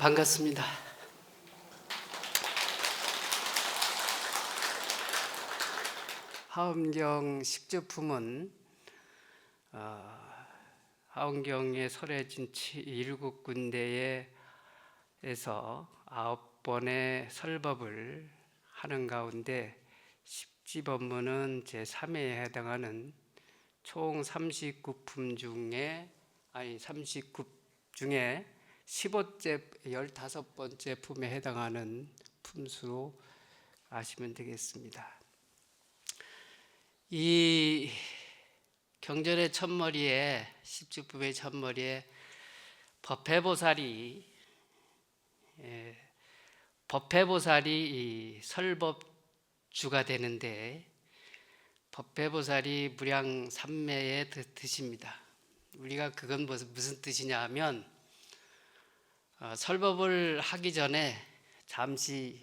반갑습니다. 하엄경 식주품은 하엄경에 설해진 7군데에서 9번의 설법을 하는 가운데 십지법문은 제3회에 해당하는 총 39품 중에 39 중에 15번째 품에 해당하는 품수로 아시면 되겠습니다. 이 경전의 첫머리에, 십주품의 첫머리에 법회보살이 이 설법주가 되는데, 법회보살이 무량 삼매에 드십니다. 우리가 그건 무슨 뜻이냐 하면, 설법을 하기 전에 잠시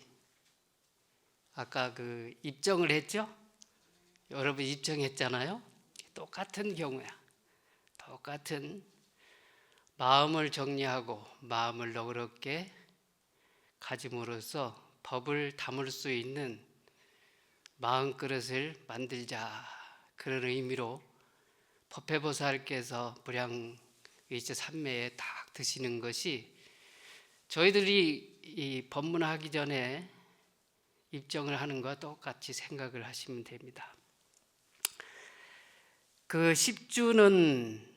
아까 입정을 했죠? 여러분 입정했잖아요? 똑같은 경우야. 똑같은 마음을 정리하고 마음을 너그럽게 가짐으로써 법을 담을 수 있는 마음그릇을 만들자. 그런 의미로 법회보살께서 무량 의체 삼매에 딱 드시는 것이, 저희들이 이 법문하기 전에 입정을 하는 것과 똑같이 생각을 하시면 됩니다. 그 십주는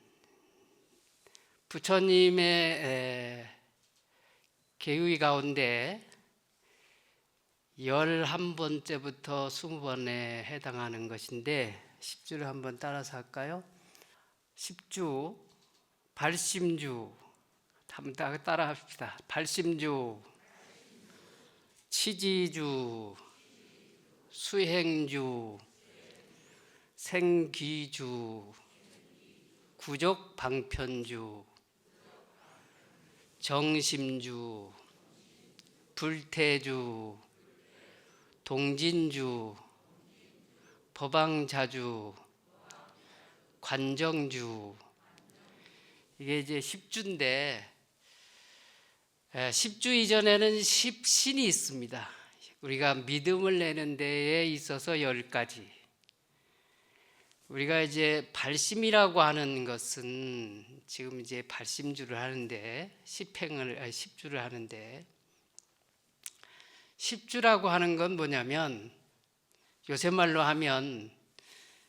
부처님의 계의 가운데 11번째부터 20번에 해당하는 것인데, 십주를 한번 따라서 할까요? 십주, 발심주, 한번 따라 합시다. 발심주, 치지주, 수행주, 생귀주, 구족방편주, 정심주, 불태주, 동진주, 법왕자주, 관정주, 이게 이제 십주인데, 십주 이전에는 십신이 있습니다. 우리가 믿음을 내는 데에 있어서 10가지. 우리가 이제 발심이라고 하는 것은 지금 이제 발심주를 하는데, 십주를 하는데, 십주라고 하는 건 뭐냐면, 요새 말로 하면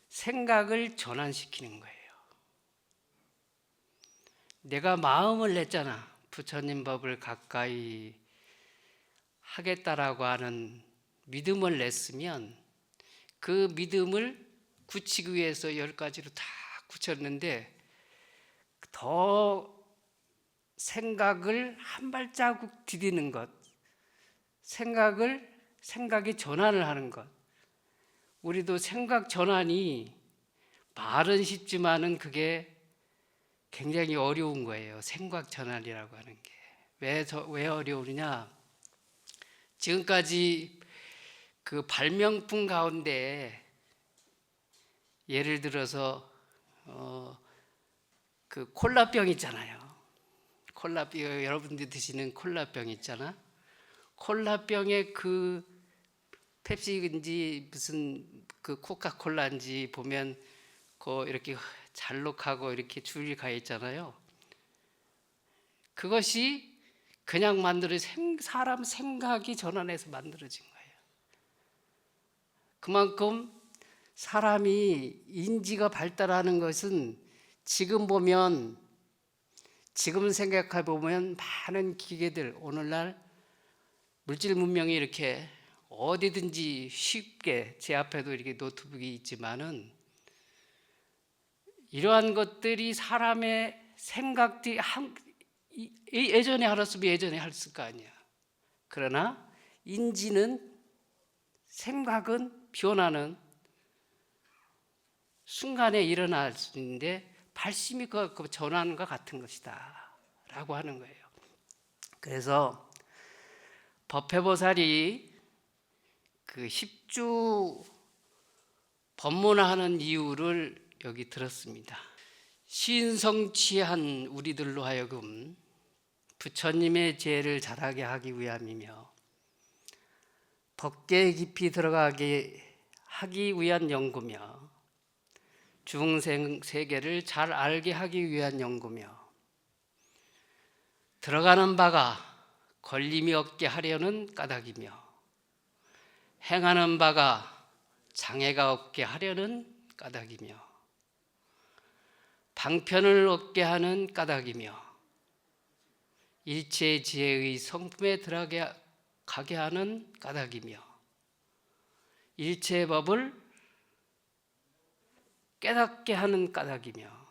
생각을 전환시키는 거예요. 내가 마음을 냈잖아. 부처님 법을 가까이 하겠다라고 하는 믿음을 냈으면, 그 믿음을 굳히기 위해서 10가지로 다 굳혔는데, 더 생각을 한 발자국 디디는 것, 생각의 전환을 하는 것. 우리도 생각 전환이 말은 쉽지만은 그게 굉장히 어려운 거예요. 생각 전환이라고 하는 게. 왜 어려우냐? 지금까지 그 발명품 가운데, 예를 들어서 그 콜라병 있잖아요. 콜라병, 여러분들이 드시는 콜라병 있잖아. 콜라병에 그 펩시인지 무슨 그 코카콜라인지 보면 이렇게 잘록하고 이렇게 줄이 가 있잖아요. 그것이 그냥 사람 생각이 전환해서 만들어진 거예요. 그만큼 사람이 인지가 발달하는 것은 지금 생각해 보면 많은 기계들, 오늘날 물질 문명이 이렇게 어디든지 쉽게, 제 앞에도 이렇게 노트북이 있지만은, 이러한 것들이 사람의 생각들이 예전에 알았으면 예전에 했을 거 아니야. 그러나 생각은 변하는 순간에 일어날 수 있는데, 발심이 그 전환과 같은 것이다 라고 하는 거예요. 그래서 법회보살이 그 십주 법문하는 이유를 여기 들었습니다. 신성취한 우리들로 하여금 부처님의 지혜를 자라게 하기 위함이며 법계에 깊이 들어가게 하기 위한 연구며 중생 세계를 잘 알게 하기 위한 연구며 들어가는 바가 걸림이 없게 하려는 까닭이며 행하는 바가 장애가 없게 하려는 까닭이며 방편을 얻게 하는 까닭이며 일체 지혜의 성품에 들어가게 하는 까닭이며 일체 법을 깨닫게 하는 까닭이며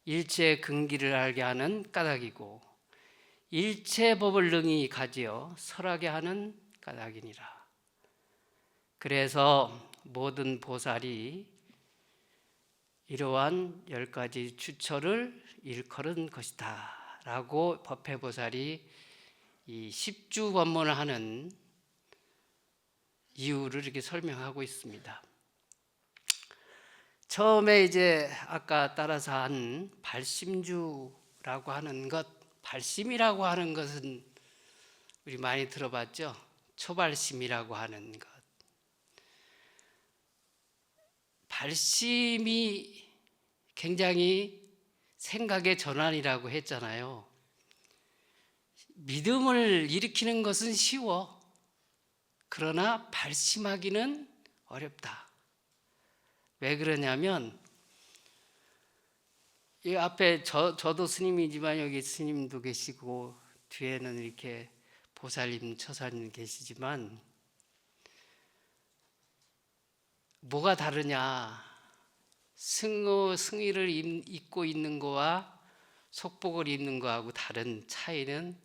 일체 근기를 알게 하는 까닭이고 일체 법을 능히 가지어 설하게 하는 까닭이니라. 그래서 모든 보살이 이러한 10가지 추처를 일컬은 것이다 라고 법회보살이 이 10주 법문을 하는 이유를 이렇게 설명하고 있습니다. 처음에 이제 아까 따라서 한 발심주라고 하는 것, 발심이라고 하는 것은 우리 많이 들어봤죠? 초발심이라고 하는 것. 발심이 굉장히 생각의 전환이라고 했잖아요. 믿음을 일으키는 것은 쉬워. 그러나 발심하기는 어렵다. 왜 그러냐면 이 앞에 저도 스님이지만 여기 스님도 계시고 뒤에는 이렇게 보살님, 처사님 계시지만 뭐가 다르냐? 승의를 입고 있는 거와 속복을 입는 거하고 다른 차이는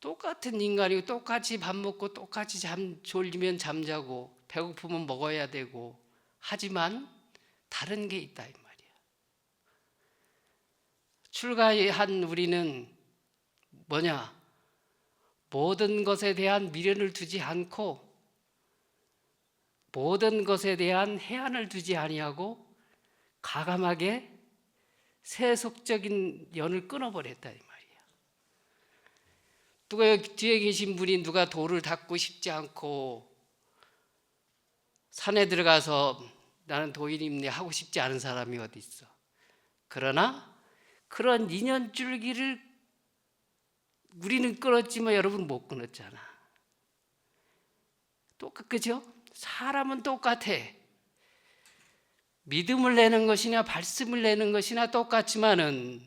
똑같은 인간이고 똑같이 밥 먹고 똑같이 졸리면 잠자고 배고프면 먹어야 되고 하지만 다른 게 있다 이 말이야. 출가한 우리는 뭐냐? 모든 것에 대한 미련을 두지 않고 모든 것에 대한 해안을 두지 아니하고 가감하게 세속적인 연을 끊어버렸다 이 말이야. 누가 여기 뒤에 계신 분이 누가 돌을 닦고 싶지 않고 산에 들어가서 나는 도인입니 하고 싶지 않은 사람이 어디 있어. 그러나 그런 인연 줄기를 우리는 끊었지만 여러분 못 끊었잖아. 그죠? 사람은 똑같아. 믿음을 내는 것이냐 발심을 내는 것이나 똑같지만은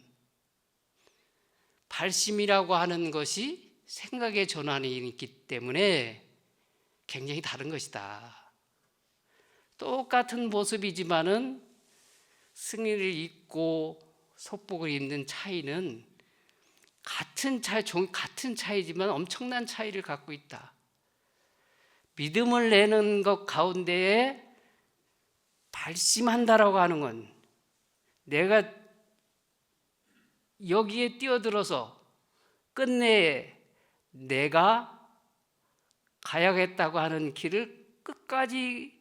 발심이라고 하는 것이 생각의 전환이 있기 때문에 굉장히 다른 것이다. 똑같은 모습이지만은 승의를 입고 속복을 입는 차이는 같은 차이지만 엄청난 차이를 갖고 있다. 믿음을 내는 것 가운데에 발심한다라고 하는 건 내가 여기에 뛰어들어서 끝내 내가 가야겠다고 하는 길을 끝까지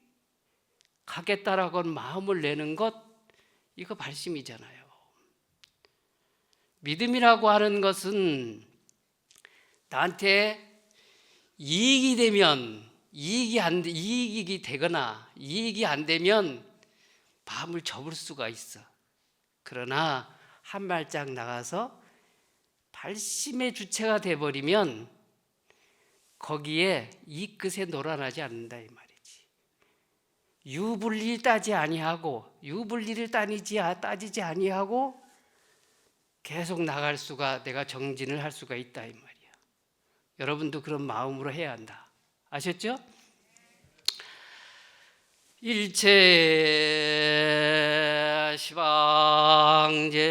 가겠다라고 하는 마음을 내는 것, 이거 발심이잖아요. 믿음이라고 하는 것은 나한테 이익이 되면 이익이 되거나 이익이 안 되면 마음을 접을 수가 있어. 그러나 한 발짝 나가서 발심의 주체가 돼버리면 거기에 이 끝에 놀아나지 않는다 이 말이지. 유불리를 유불리를 따지지 아니하고 계속 나갈 수가, 내가 정진을 할 수가 있다 이 말이야. 여러분도 그런 마음으로 해야 한다. 아셨죠? 일체 시방제세계에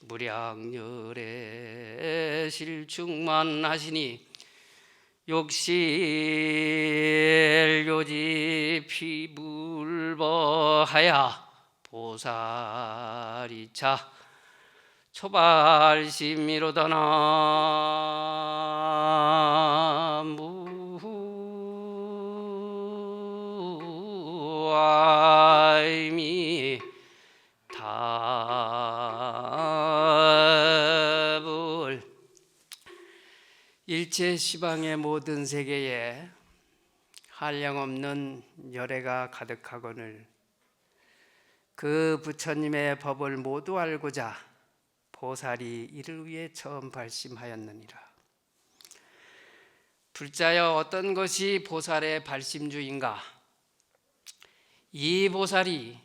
무량열에 실충만하시니 욕실 요지 피불버하야 보살이차 초발심이로다나 무아이미 다 일체 시방의 모든 세계에 한량없는 열애가 가득하거늘 그 부처님의 법을 모두 알고자 보살이 이를 위해 처음 발심하였느니라. 불자여, 어떤 것이 보살의 발심주인가? 이 보살이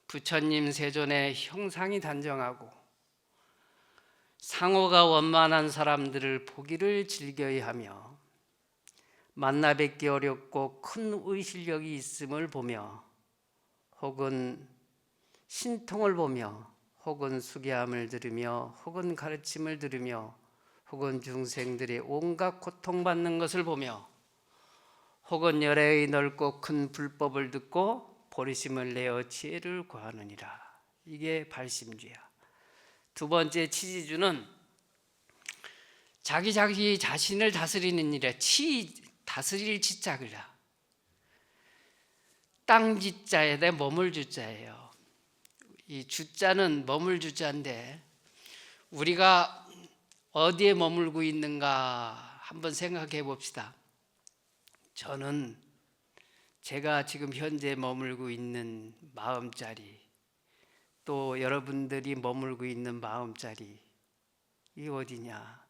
부처님 세존의 형상이 단정하고 상호가 원만한 사람들을 보기를 즐겨야 하며 만나 뵙기 어렵고 큰 의실력이 있음을 보며 혹은 신통을 보며 혹은 수계함을 들으며 혹은 가르침을 들으며 혹은 중생들이 온갖 고통받는 것을 보며 혹은 열애의 넓고 큰 불법을 듣고 보리심을 내어 지혜를 구하느니라. 이게 발심주야. 두 번째 치지주는 자기 자신을 다스리는 일에 다스릴 지자그라. 땅 지자에 내 머물 주자예요. 이 주자는 머물 주자인데 우리가 어디에 머물고 있는가 한번 생각해 봅시다. 저는 제가 지금 현재 머물고 있는 마음자리, 또 여러분들이 머물고 있는 마음자리, 이 어디냐?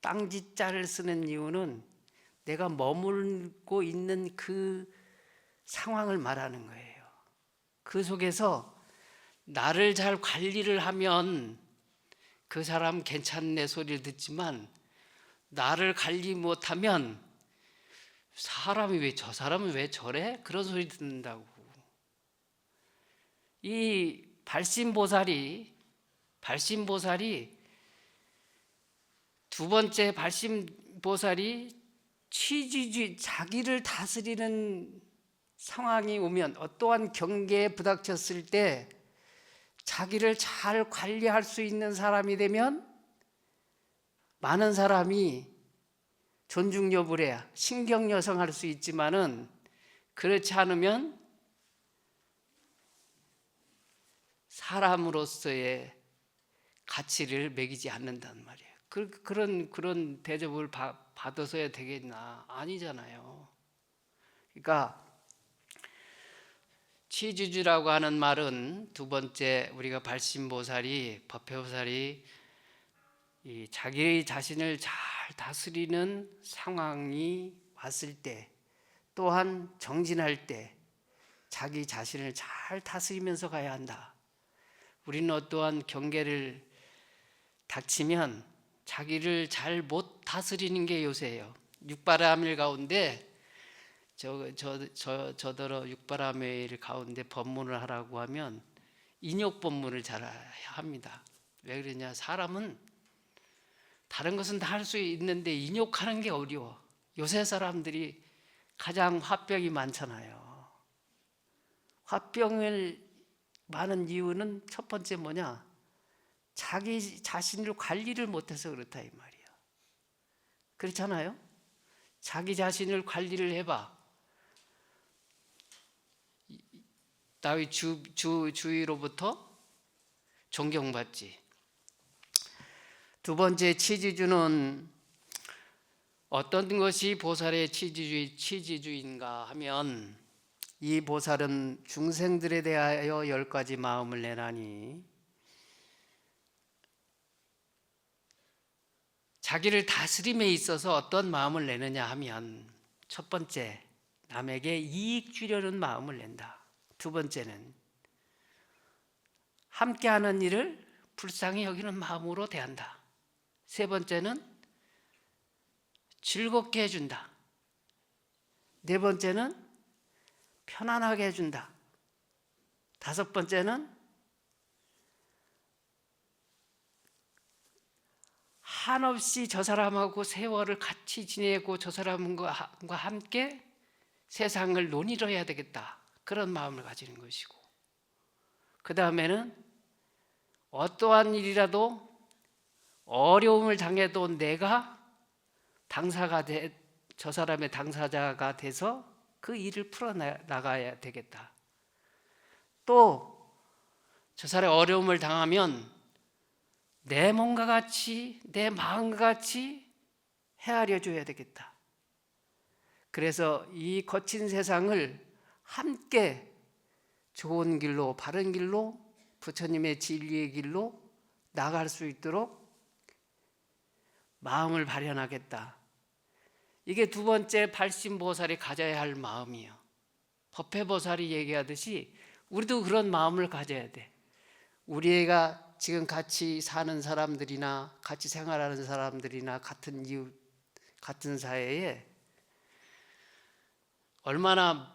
땅지자를 쓰는 이유는 내가 머물고 있는 그 상황을 말하는 거예요. 그 속에서 나를 잘 관리를 하면 그 사람 괜찮네 소리를 듣지만 나를 관리 못하면 저 사람은 왜 저래? 그런 소리 듣는다고. 이 발심보살이 두 번째 발심보살이 취지주의, 자기를 다스리는 상황이 오면, 어떠한 경계에 부닥쳤을 때 자기를 잘 관리할 수 있는 사람이 되면 많은 사람이 존중 여부를 해야 신경 여성할 수 있지만은 그렇지 않으면 사람으로서의 가치를 매기지 않는단 말이에요. 그런 대접을 받아서야 되겠나? 아니잖아요. 그러니까 취지주라고 하는 말은 두 번째 우리가 발심보살이, 법회보살이 이 자기 자신을 잘 다스리는 상황이 왔을 때, 또한 정진할 때 자기 자신을 잘 다스리면서 가야 한다. 우리는 어떠한 경계를 닥치면 자기를 잘 못 다스리는 게 요새예요. 육바라밀 가운데 저더러 육바라밀 가운데 법문을 하라고 하면 인욕 법문을 잘 합니다. 왜 그러냐? 사람은 다른 것은 다 할 수 있는데 인욕하는 게 어려워. 요새 사람들이 가장 화병이 많잖아요. 화병을 많은 이유는 첫 번째 뭐냐? 자기 자신을 관리를 못해서 그렇다 이 말이야. 그렇잖아요? 자기 자신을 관리를 해봐. 다윗 주위로부터 존경받지. 두 번째 치지주는 어떤 것이 보살의 치지주인가 하면, 이 보살은 중생들에 대하여 10가지 마음을 내나니 자기를 다스림에 있어서 어떤 마음을 내느냐 하면, 첫 번째, 남에게 이익 주려는 마음을 낸다. 두 번째는 함께하는 일을 불쌍히 여기는 마음으로 대한다. 세 번째는 즐겁게 해준다. 네 번째는 편안하게 해준다. 다섯 번째는 한없이 저 사람하고 세월을 같이 지내고 저 사람과 함께 세상을 논의를 해야 되겠다, 그런 마음을 가지는 것이고, 그 다음에는 어떠한 일이라도 어려움을 당해도 내가 저 사람의 당사자가 돼서 그 일을 풀어나가야 되겠다. 또 저 사람이 어려움을 당하면 내 몸과 같이, 내 마음과 같이 헤아려 줘야 되겠다. 그래서 이 거친 세상을 함께 좋은 길로, 바른 길로, 부처님의 진리의 길로 나갈 수 있도록 마음을 발현하겠다. 이게 두 번째 발심보살이 가져야 할 마음이에요. 법회보살이 얘기하듯이 우리도 그런 마음을 가져야 돼. 우리가 지금 같이 사는 사람들이나 같이 생활하는 사람들이나 같은 이웃, 같은 사회에 얼마나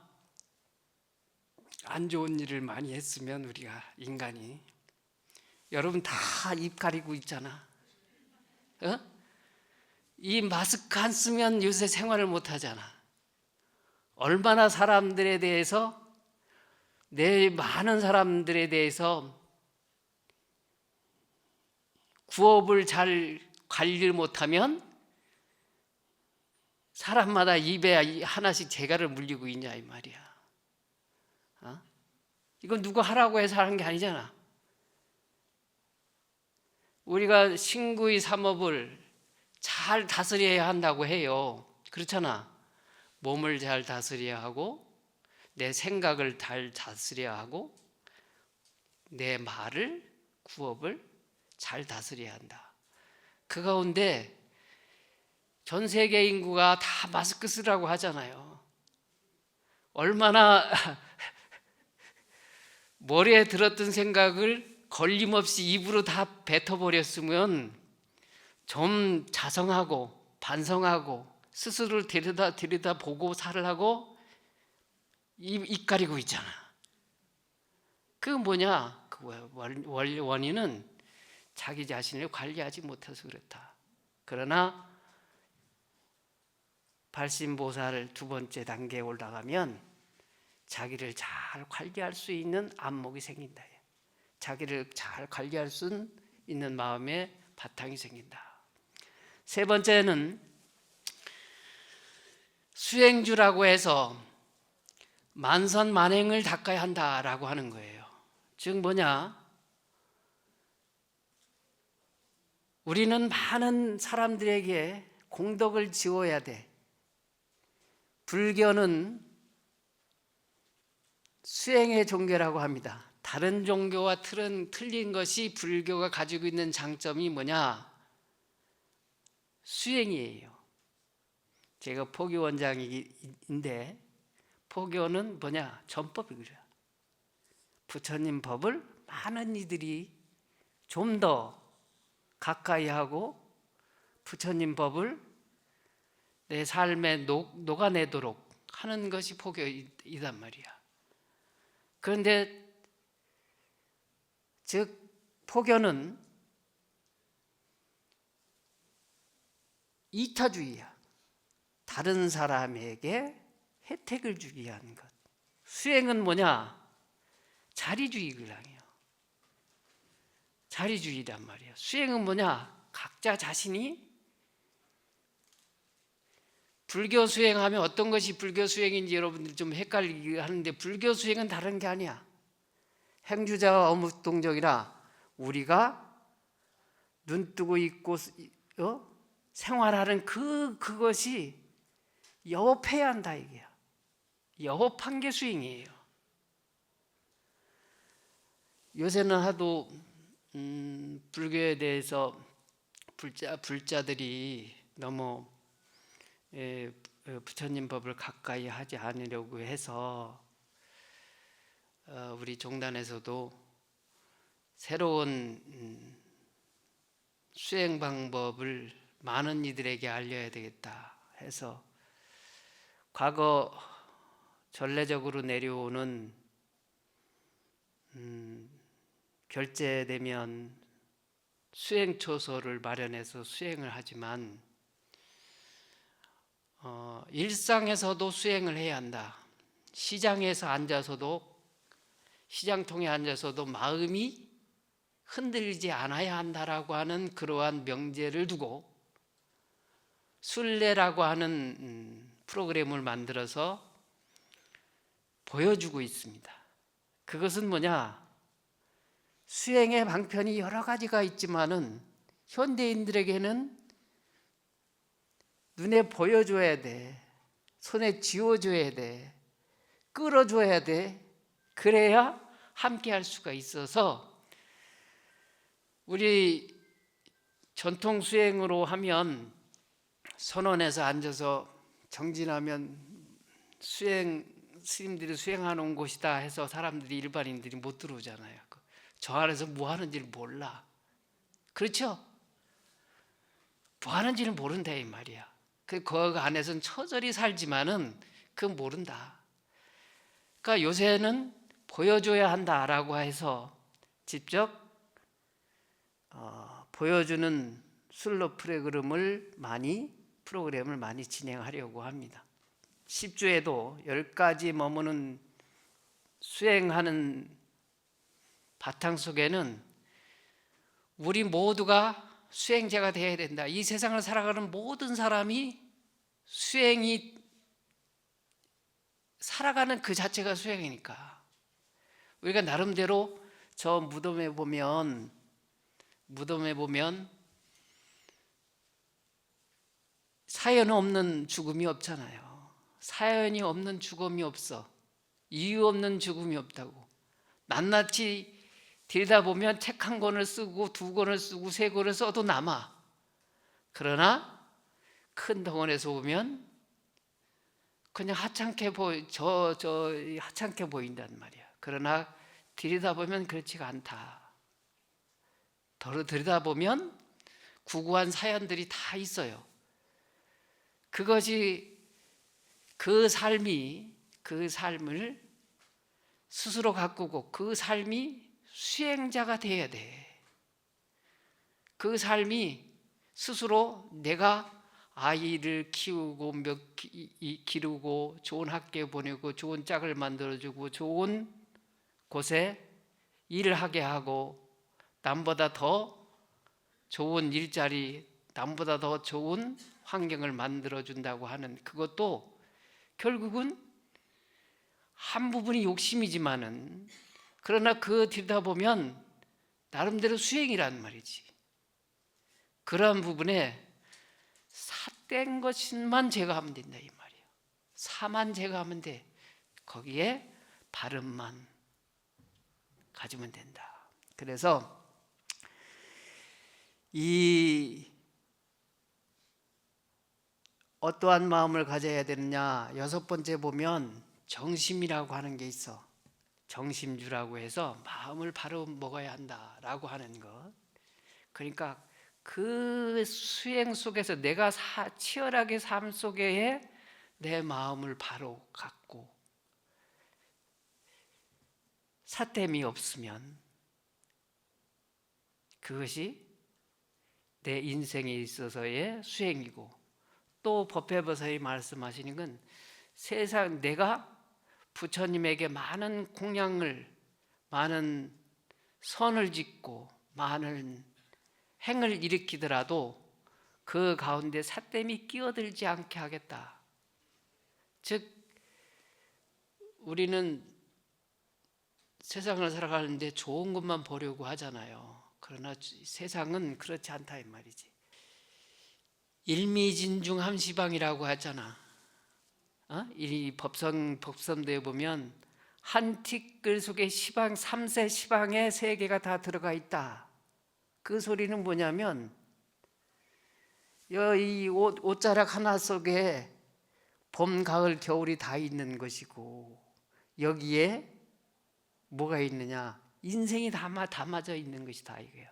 안 좋은 일을 많이 했으면 우리가 인간이, 여러분 다 입 가리고 있잖아. 이 마스크 안 쓰면 요새 생활을 못 하잖아. 얼마나 사람들에 대해서, 내 많은 사람들에 대해서 구업을 잘 관리를 못하면 사람마다 입에 하나씩 재갈을 물리고 있냐 이 말이야. 이건 누가 하라고 해서 하는 게 아니잖아. 우리가 신구의 삼업을 잘 다스려야 한다고 해요. 그렇잖아. 몸을 잘 다스려야 하고, 내 생각을 잘 다스려야 하고, 내 말을, 구업을 잘 다스려야 한다. 그 가운데 전 세계 인구가 다 마스크 쓰라고 하잖아요. 얼마나 머리에 들었던 생각을 걸림없이 입으로 다 뱉어버렸으면 좀 자성하고 반성하고 스스로를 들여다 보고 살으라고 입 가리고 있잖아. 그 뭐냐? 그 원인은 자기 자신을 관리하지 못해서 그렇다. 그러나 발심보살 두 번째 단계에 올라가면 자기를 잘 관리할 수 있는 안목이 생긴다. 자기를 잘 관리할 수 있는 마음의 바탕이 생긴다. 세 번째는 수행주라고 해서 만선만행을 닦아야 한다라고 하는 거예요. 즉 뭐냐? 우리는 많은 사람들에게 공덕을 지어야 돼. 불교는 수행의 종교라고 합니다. 다른 종교와 틀린 것이 불교가 가지고 있는 장점이 뭐냐? 수행이에요. 제가 포교 원장인데 포교는 뭐냐? 전법이고요. 부처님 법을 많은 이들이 좀 더 가까이 하고 부처님 법을 내 삶에 녹아내도록 하는 것이 포교이단 말이야. 그런데 즉 포교는 이타주의야. 다른 사람에게 혜택을 주기 위한 것. 수행은 뭐냐? 자리주의라요. 자리주의란 말이야. 수행은 뭐냐? 각자 자신이 불교 수행하면 어떤 것이 불교 수행인지 여러분들 좀 헷갈리게 하는데 불교 수행은 다른 게 아니야. 행주자와 어묵동정이라 우리가 눈 뜨고 있고 생활하는 그것이 여업해야 한다 이게야. 여업한 게 수행이에요. 요새는 하도 불교에 대해서 불자들이 너무 부처님 법을 가까이 하지 않으려고 해서 우리 종단에서도 새로운 수행 방법을 많은 이들에게 알려야 되겠다 해서 과거 전례적으로 내려오는 결제되면 수행초소를 마련해서 수행을 하지만 일상에서도 수행을 해야 한다. 시장에서 앉아서도 시장통에 앉아서도 마음이 흔들리지 않아야 한다라고 하는 그러한 명제를 두고 순례라고 하는 프로그램을 만들어서 보여주고 있습니다. 그것은 뭐냐? 수행의 방편이 여러 가지가 있지만은 현대인들에게는 눈에 보여줘야 돼. 손에 쥐어줘야 돼. 끌어줘야 돼. 그래야 함께 할 수가 있어서 우리 전통 수행으로 하면 선원에서 앉아서 정진하면 스님들이 수행하는 곳이다 해서 사람들이 일반인들이 못 들어오잖아요. 저 안에서 뭐 하는지를 몰라. 그렇죠? 뭐 하는지를 모른다 이 말이야. 그 안에서는 처절히 살지만은 그건 모른다. 그러니까 요새는 보여줘야 한다라고 해서 직접 보여주는 슬로 프로그램을 많이 진행하려고 합니다. 10주에도 10가지 머무는 수행하는 바탕 속에는 우리 모두가 수행자가 되어야 된다. 이 세상을 살아가는 모든 사람이 수행이 살아가는 그 자체가 수행이니까 우리가 나름대로 저 무덤에 보면 사연 없는 죽음이 없잖아요. 사연이 없는 죽음이 없어. 이유 없는 죽음이 없다고. 낱낱이 들여다보면 책 한 권을 쓰고 두 권을 쓰고 세 권을 써도 남아. 그러나 큰 덩어리에서 보면 그냥 하찮게 하찮게 보인단 말이야. 그러나 들여다보면 그렇지가 않다. 더 들여다보면 구구한 사연들이 다 있어요. 그것이 그 삶을 스스로 가꾸고 그 삶이 수행자가 되어야 돼. 그 삶이 스스로 내가 아이를 키우고 기르고 좋은 학교에 보내고 좋은 짝을 만들어주고 좋은 곳에 일을 하게 하고 남보다 더 좋은 일자리, 남보다 더 좋은 환경을 만들어준다고 하는 그것도 결국은 한 부분이 욕심이지만은 그러나 그 뒤다 보면 나름대로 수행이란 말이지. 그러한 부분에 삿된 것만 제거하면 된다 이 말이에요. 사만 제거하면 돼. 거기에 바름만 가지면 된다. 그래서 이 어떠한 마음을 가져야 되느냐, 6번째 보면 정심이라고 하는 게 있어. 정심주라고 해서 마음을 바로 먹어야 한다라고 하는 것. 그러니까 그 수행 속에서 내가 치열하게 삶 속에 내 마음을 바로 갖고 사땜이 없으면 그것이 내 인생에 있어서의 수행이고, 또 법회버서에 말씀하시는 건 세상 내가 부처님에게 많은 공양을, 많은 선을 짓고 많은 행을 일으키더라도 그 가운데 삿됨이 끼어들지 않게 하겠다. 즉 우리는 세상을 살아가는데 좋은 것만 보려고 하잖아요. 그러나 세상은 그렇지 않다 이 말이지. 일미진중 함시방이라고 하잖아. 이 법선대에 보면 한 티끌 속에 시방, 3세 시방의 세계가 다 들어가 있다. 그 소리는 뭐냐면 이 옷자락 하나 속에 봄, 가을, 겨울이 다 있는 것이고, 여기에 뭐가 있느냐? 인생이 담아져 있는 것이다 이거예요.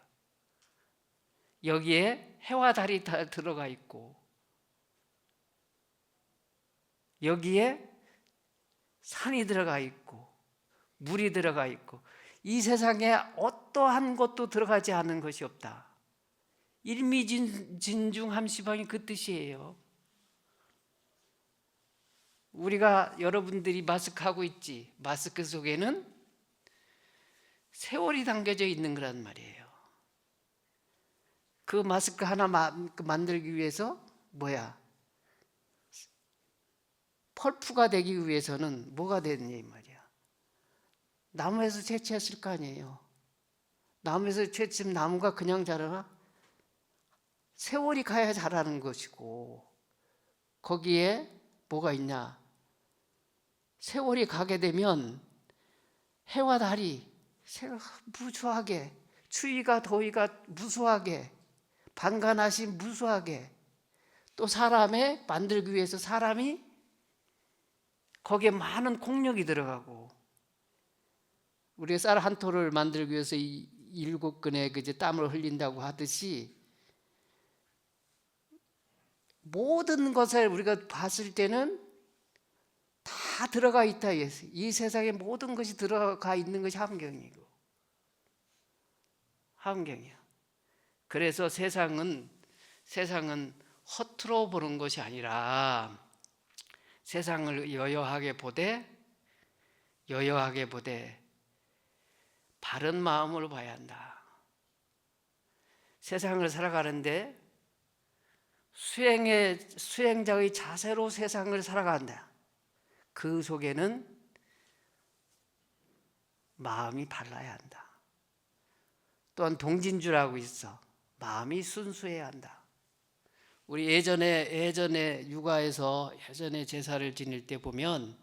여기에 해와 달이 다 들어가 있고, 여기에 산이 들어가 있고 물이 들어가 있고, 이 세상에 어떠한 것도 들어가지 않은 것이 없다. 일미진중 함시방이 그 뜻이에요. 우리가 여러분들이 마스크 하고 있지. 마스크 속에는 세월이 담겨져 있는 거란 말이에요. 그 마스크 하나 만들기 위해서 펄프가 되기 위해서는 뭐가 되느냐 이 말이야. 나무에서 채취했을 거 아니에요. 나무에서 채취하면 나무가 그냥 자라나? 세월이 가야 자라는 것이고, 거기에 뭐가 있냐? 세월이 가게 되면 해와 달이 무수하게, 추위가 더위가 무수하게, 방간하시 무수하게, 또 사람의 만들기 위해서 사람이 거기에 많은 공력이 들어가고, 우리가 쌀 한 톨을 만들기 위해서 이 7근의 그제 땀을 흘린다고 하듯이 모든 것을 우리가 봤을 때는 다 들어가 있다. 이 세상에 모든 것이 들어가 있는 것이 환경이고, 환경이야. 그래서 세상은 허투루 보는 것이 아니라 세상을 여여하게 보되 바른 마음으로 봐야 한다. 세상을 살아가는데 수행자의 자세로 세상을 살아간다. 그 속에는 마음이 발라야 한다. 또한 동진주라고 있어. 마음이 순수해야 한다. 우리 예전에 육아에서 예전에 제사를 지낼 때 보면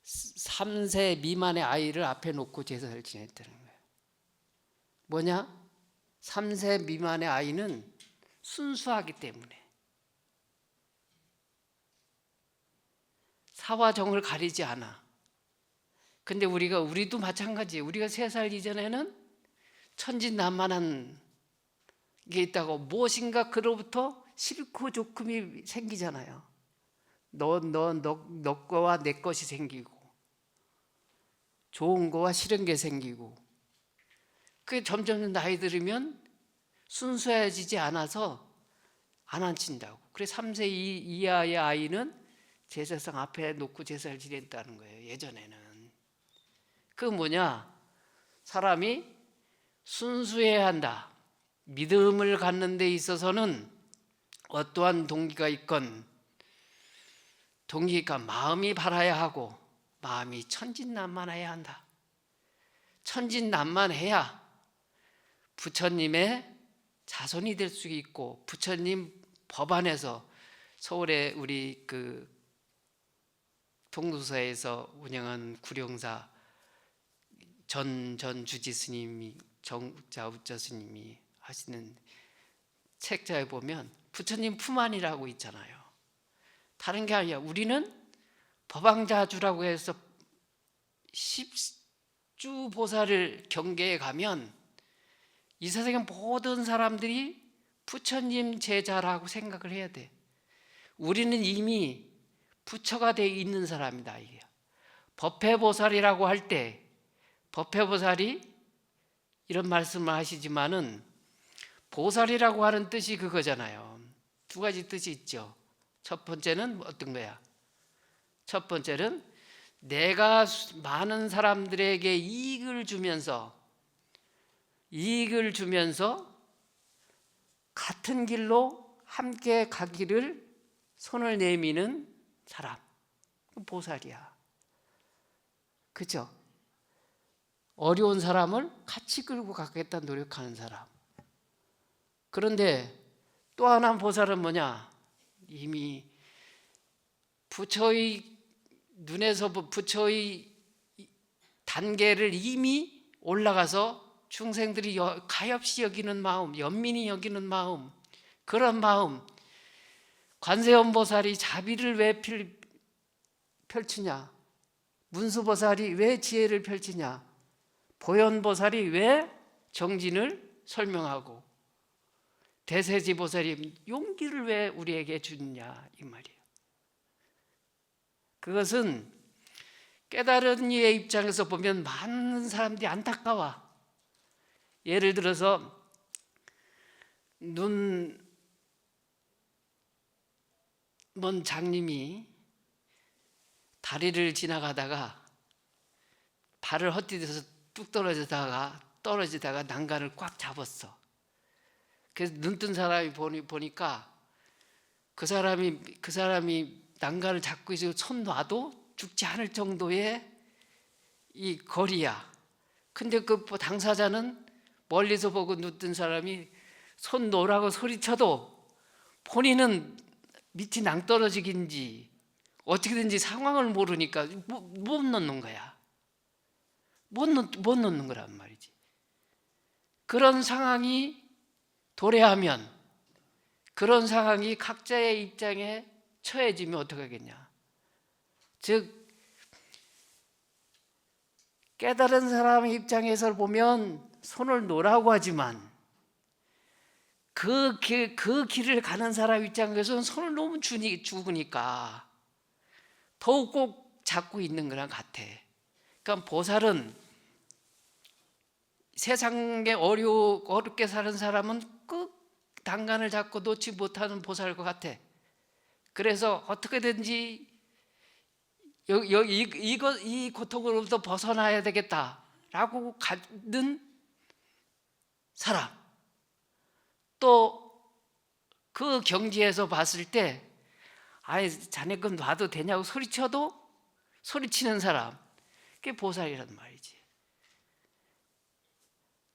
3세 미만의 아이를 앞에 놓고 제사를 지냈다는 거예요. 뭐냐? 3세 미만의 아이는 순수하기 때문에 사와 정을 가리지 않아. 근데 우리도 마찬가지예요. 우리가 3살 이전에는 천진난만한 게 있다고, 무엇인가 그로부터 싫고 좋음이 생기잖아요. 너 거와 내 것이 생기고, 좋은 거와 싫은 게 생기고, 그게 점점 나이 들으면 순수해지지 않아서 안 앉힌다고. 그래서 3세 이하의 아이는 제사상 앞에 놓고 제사를 지냈다는 거예요. 예전에는. 그 뭐냐? 사람이 순수해야 한다. 믿음을 갖는 데 있어서는 어떠한 동기가 있건 동기가 마음이 바라야 하고 마음이 천진난만해야 한다. 천진난만해야 부처님의 자손이 될 수 있고, 부처님 법안에서 서울에 우리 그 동두서에서 운영한 구룡사 전 주지 스님이, 정자우자 스님이 하시는 책자에 보면 부처님 품 안이라고 있잖아요. 다른 게 아니야. 우리는 법왕자주라고 해서 10주 보살을 경계에 가면 이 세상의 모든 사람들이 부처님 제자라고 생각을 해야 돼. 우리는 이미 부처가 되어 있는 사람이다. 이게 법회보살이라고 할 때, 법회보살이 이런 말씀을 하시지만은 보살이라고 하는 뜻이 그거잖아요. 2가지 뜻이 있죠. 첫 번째는 어떤 거야? 첫 번째는 내가 많은 사람들에게 이익을 주면서 같은 길로 함께 가기를 손을 내미는 사람, 보살이야. 그죠? 어려운 사람을 같이 끌고 가겠다 노력하는 사람. 그런데 또 하나 보살은 뭐냐? 이미 부처의 눈에서 부처의 단계를 이미 올라가서 중생들이 가엾이 여기는 마음, 연민히 여기는 마음, 그런 마음. 관세음보살이 자비를 왜 펼치냐? 문수보살이 왜 지혜를 펼치냐? 보현보살이 왜 정진을 설명하고, 대세지보살이 용기를 왜 우리에게 주느냐 이 말이에요. 그것은 깨달은 이의 입장에서 보면 많은 사람들이 안타까워. 예를 들어서 눈 먼 장님이 다리를 지나가다가 발을 헛디뎌서 뚝 떨어지다가 난간을 꽉 잡았어. 그래서 눈뜬 사람이 보니까 그 사람이 난간을 잡고 있어서 손 놔도 죽지 않을 정도의 이 거리야. 근데 그 당사자는 멀리서 보고 눈뜬 사람이 손 놓으라고 소리쳐도 본인은 밑이 낭떠러지긴지 어떻게든지 상황을 모르니까 못 놓는 거야. 못 놓는 거란 말이지. 그런 상황이 도래하면, 그런 상황이 각자의 입장에 처해지면 어떻게 하겠냐. 즉 깨달은 사람의 입장에서 보면 손을 놓으라고 하지만 그 길을 가는 사람 입장에서는 손을 놓으면 죽으니까 더욱 꼭 잡고 있는 거랑 같아. 그러니까 보살은 세상에 어렵게 사는 사람은 꼭 단간을 잡고 놓지 못하는 보살과 같아. 그래서 어떻게든지 이 고통으로부터 벗어나야 되겠다라고 가는 사람, 또 그 경지에서 봤을 때 아니 자네 건 놔도 되냐고 소리치는 사람, 그게 보살이란 말이지.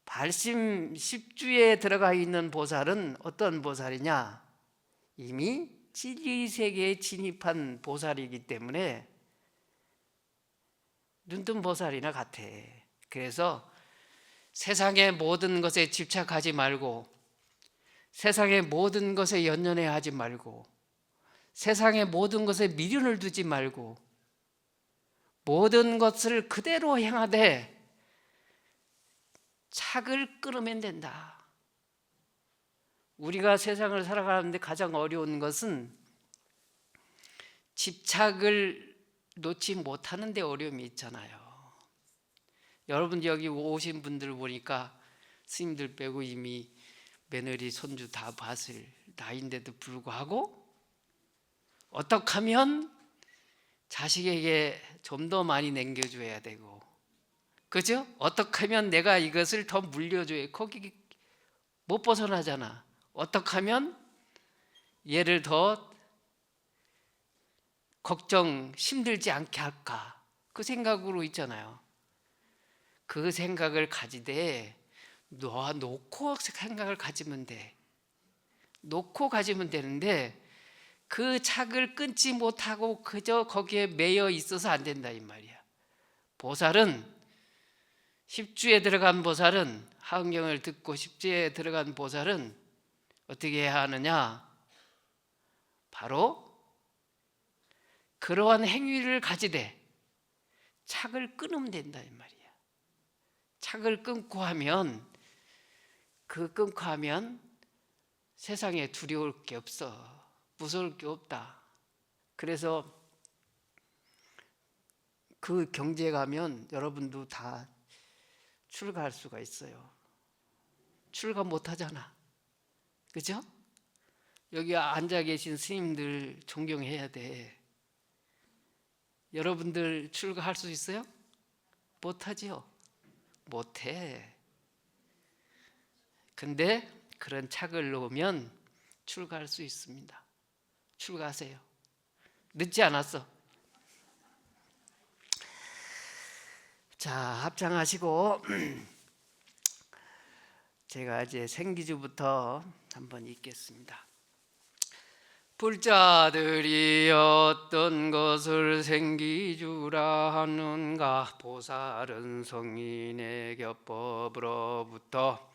발심 10주에 들어가 있는 보살은 어떤 보살이냐? 이미 진리 세계에 진입한 보살이기 때문에 눈뜬 보살이나 같아. 그래서 세상의 모든 것에 집착하지 말고, 세상의 모든 것에 연연해 하지 말고, 세상의 모든 것에 미련을 두지 말고, 모든 것을 그대로 행하되 착을 끊으면 된다. 우리가 세상을 살아가는데 가장 어려운 것은 집착을 놓지 못하는 데 어려움이 있잖아요. 여러분 여기 오신 분들 보니까 스님들 빼고 이미 며느리 손주 다 봤을 나이인데도 불구하고 어떻게 하면 자식에게 좀 더 많이 남겨줘야 되고, 그죠? 어떻게 하면 내가 이것을 더 물려줘야, 거기 못 벗어나잖아. 어떻게 하면 얘를 더 걱정 힘들지 않게 할까, 그 생각으로 있잖아요. 그 생각을 가지되 놓고 생각을 가지면 돼. 놓고 가지면 되는데 그 착을 끊지 못하고 그저 거기에 매여 있어서 안 된다 이 말이야. 보살은 10주에 들어간 보살은, 하은경을 듣고 10주에 들어간 보살은 어떻게 해야 하느냐? 바로 그러한 행위를 가지되 착을 끊으면 된다 이 말이야. 착을 끊고 하면, 끊고 하면 세상에 두려울 게 없어. 무서울 게 없다. 그래서 그 경지에 가면 여러분도 다 출가할 수가 있어요. 출가 못 하잖아. 그죠? 여기 앉아 계신 스님들 존경해야 돼. 여러분들 출가할 수 있어요? 못 하지요? 못 해. 근데 그런 착을 놓으면 출가할 수 있습니다. 출가하세요. 늦지 않았어. 자, 합장하시고 제가 이제 생기주부터 한번 읽겠습니다. 불자들이 어떤 것을 생기주라 하는가? 보살은 성인의 격법으로부터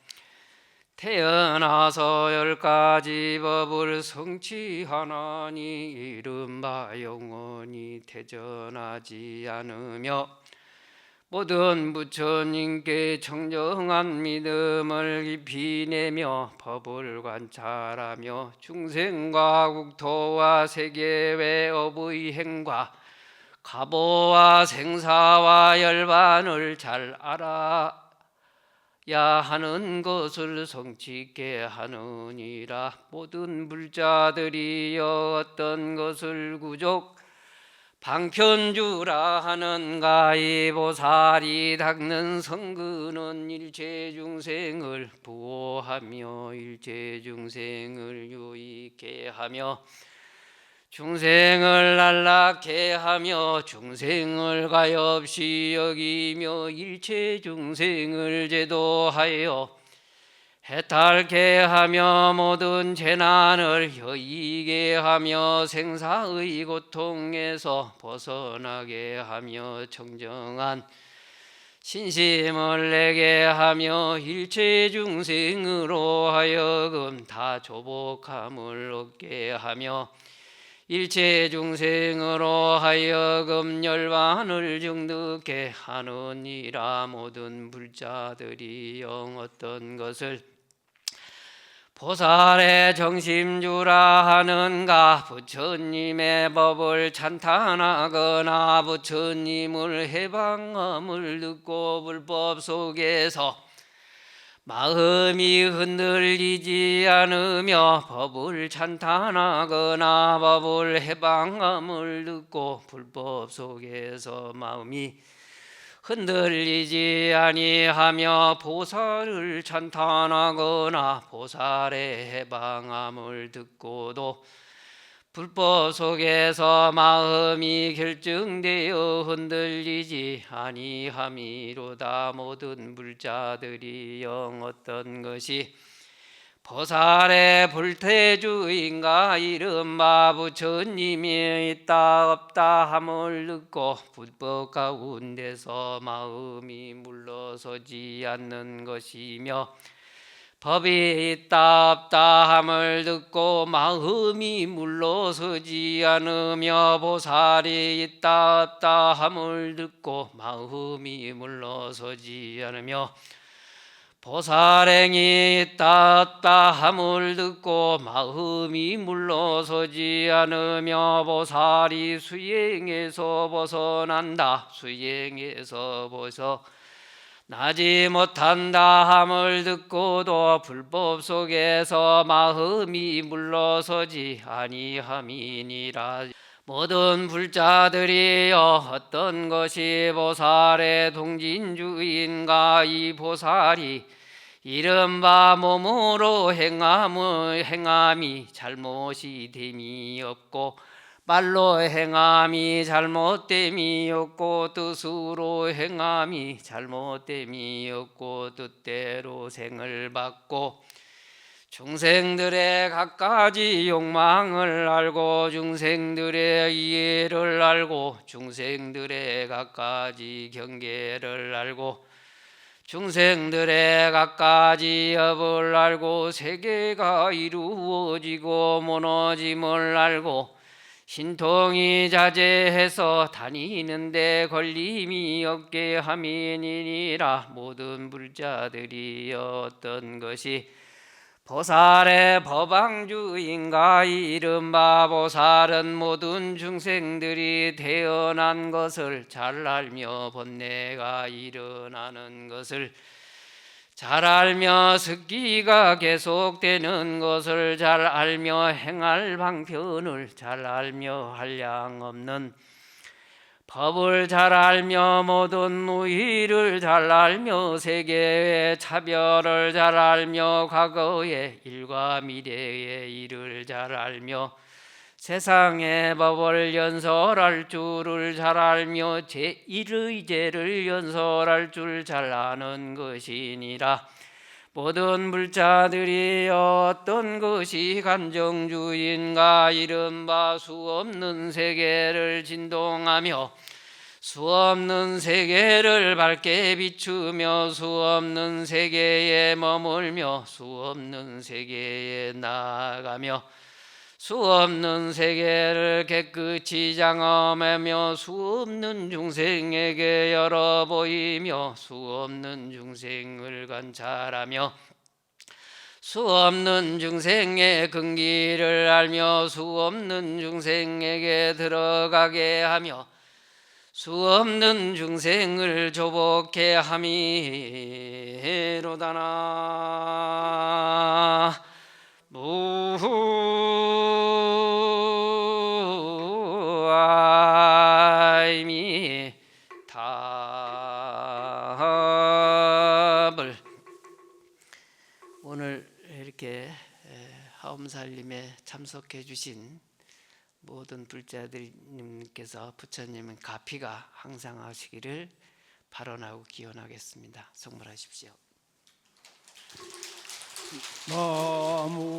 태어나서 10가지 법을 성취하나니 이른바 영원히 퇴전하지 않으며 모든 부처님께 청정한 믿음을 깊이 내며 법을 관찰하며 중생과 국토와 세계의 업의 행과 가보와 생사와 열반을 잘 알아야 하는 것을 성취케 하느니라. 모든 불자들이 어떤 것을 구족 방편주라 하는가? 이 보살이 닦는 성근은 일체 중생을 보호하며 일체 중생을 유익케 하며 중생을 안락케 하며 중생을 가엾이 여기며 일체 중생을 제도하여 해탈케 하며 모든 재난을 여의게 하며 생사의 고통에서 벗어나게 하며 청정한 신심을 내게 하며 일체 중생으로 하여금 다 조복함을 얻게 하며 일체 중생으로 하여금 열반을 정득게 하느니라. 모든 불자들이 영 어떤 것을 보살의 정심주라 하는가. 부처님의 법을 찬탄하거나 부처님을 해방함을 듣고 불법 속에서 마음이 흔들리지 않으며 법을 찬탄하거나 법을 해방함을 듣고 불법 속에서 마음이 흔들리지 아니하며 보살을 찬탄하거나 보살의 해방함을 듣고도 불법 속에서 마음이 결정되어 흔들리지 아니함이로다. 모든 불자들이 영 어떤 것이 보살의 불태주인가 이른바 부처님이 있다 없다 함을 듣고 불법 가운데서 마음이 물러서지 않는 것이며 법이 있다 없다 함을 듣고 마음이 물러서지 않으며 보살이 있다 없다 함을 듣고 마음이 물러서지 않으며 보살행이 있다 없다 함을 듣고 마음이 물러서지 않으며 보살이 수행에서 벗어난다 수행에서 벗어나지 못한다 함을 듣고도 불법 속에서 마음이 물러서지 아니함이니라. 모든 불자들이여 어떤 것이 보살의 동진주인가. 이 보살이 이른바 몸으로 행함이 잘못이 됨이 없고 말로 행함이 잘못됨이 없고 뜻으로 행함이 잘못됨이 없고 뜻대로 생을 받고 중생들의 갖가지 욕망을 알고 중생들의 이해를 알고 중생들의 갖가지 경계를 알고 중생들의 갖가지 업을 알고 세계가 이루어지고 무너짐을 알고 신통이 자제해서 다니는데 걸림이 없게 함이니라. 모든 불자들이 어떤 것이 보살의 법왕주인가. 이른바 보살은 모든 중생들이 태어난 것을 잘 알며 번뇌가 일어나는 것을 잘 알며 습기가 계속되는 것을 잘 알며 행할 방편을 잘 알며 한량 없는 법을 잘 알며 모든 우의를 잘 알며 세계의 차별을 잘 알며 과거의 일과 미래의 일을 잘 알며 세상의 법을 연설할 줄을 잘 알며 제1의 죄를 연설할 줄 잘 아는 것이니라. 모든 불자들이 어떤 것이 간정주인가. 이른바 수없는 세계를 진동하며 수없는 세계를 밝게 비추며 수없는 세계에 머물며 수없는 세계에 나아가며 수없는 세계를 깨끗이 장엄하며 수없는 중생에게 열어 보이며 수없는 중생을 관찰하며 수없는 중생의 근기를 알며 수없는 중생에게 들어가게 하며 수없는 중생을 조복해 함이로다나. 무아미탑을 오늘 이렇게 하엄살림에 참석해 주신 모든 불자들님께서 부처님은 가피가 항상 하시기를 발언하고 기원하겠습니다. 성불하십시오. 나무